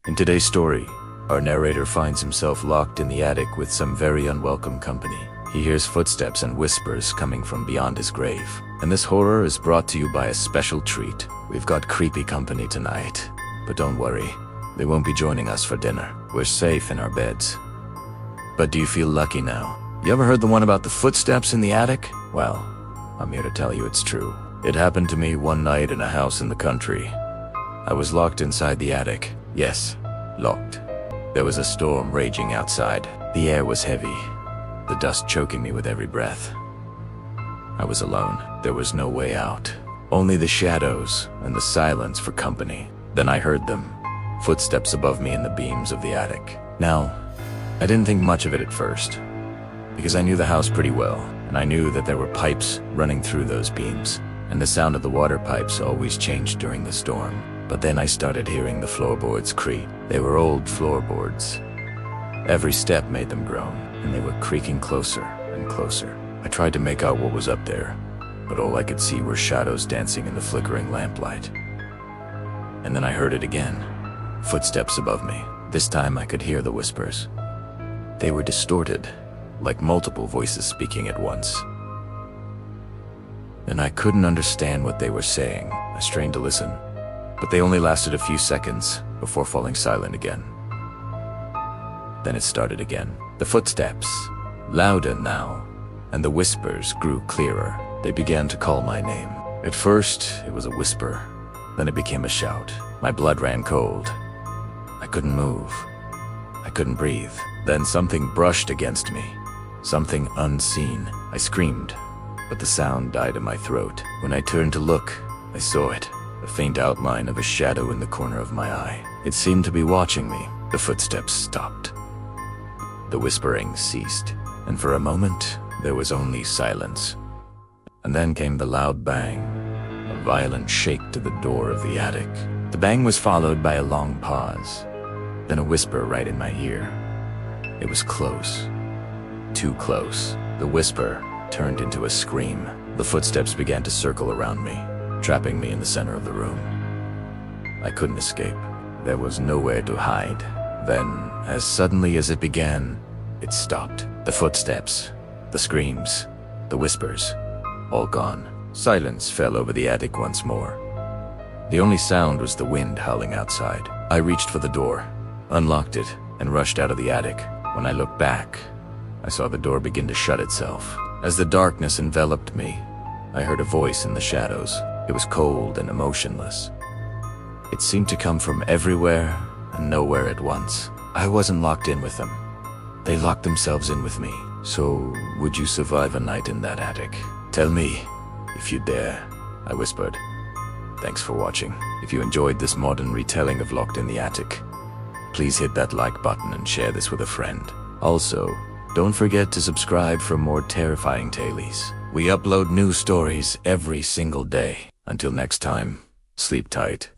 In today's story, our narrator finds himself locked in the attic with some very unwelcome company. He hears footsteps and whispers coming from beyond his grave. And this horror is brought to you by a special treat. We've got creepy company tonight. But don't worry, they won't be joining us for dinner. We're safe in our beds. But do you feel lucky now? You ever heard the one about the footsteps in the attic? Well, I'm here to tell you it's true. It happened to me one night in a house in the country. I was locked inside the attic. Yes, locked. There was a storm raging outside. The air was heavy, the dust choking me with every breath. I was alone. There was no way out. Only the shadows and the silence for company. Then I heard them. Footsteps above me in the beams of the attic. Now, I didn't think much of it at first, because I knew the house pretty well, and I knew that there were pipes running through those beams, and the sound of the water pipes always changed during the storm. But then I started hearing the floorboards creak. They were old floorboards. Every step made them groan, and they were creaking closer and closer. I tried to make out what was up there, but all I could see were shadows dancing in the flickering lamplight. And then I heard it again. Footsteps above me. This time I could hear the whispers. They were distorted, like multiple voices speaking at once. And I couldn't understand what they were saying. I strained to listen, but they only lasted a few seconds before falling silent again. Then it started again. The footsteps, louder now, and the whispers grew clearer. They began to call my name. At first, it was a whisper. Then it became a shout. My blood ran cold. I couldn't move. I couldn't breathe. Then something brushed against me. Something unseen. I screamed, but the sound died in my throat. When I turned to look, I saw it. A faint outline of a shadow in the corner of my eye. It seemed to be watching me. The footsteps stopped. The whispering ceased, and for a moment, there was only silence. And then came the loud bang, a violent shake to the door of the attic. The bang was followed by a long pause, then a whisper right in my ear. It was close, too close. The whisper turned into a scream. The footsteps began to circle around me, trapping me in the center of the room. I couldn't escape. There was nowhere to hide. Then, as suddenly as it began, it stopped. The footsteps, the screams, the whispers, all gone. Silence fell over the attic once more. The only sound was the wind howling outside. I reached for the door, unlocked it, and rushed out of the attic. When I looked back, I saw the door begin to shut itself. As the darkness enveloped me, I heard a voice in the shadows. It was cold and emotionless. It seemed to come from everywhere and nowhere at once. I wasn't locked in with them. They locked themselves in with me. So, would you survive a night in that attic? Tell me, if you dare, I whispered. Thanks for watching. If you enjoyed this modern retelling of Locked in the Attic, please hit that like button and share this with a friend. Also, don't forget to subscribe for more terrifying tales. We upload new stories every single day. Until next time, sleep tight.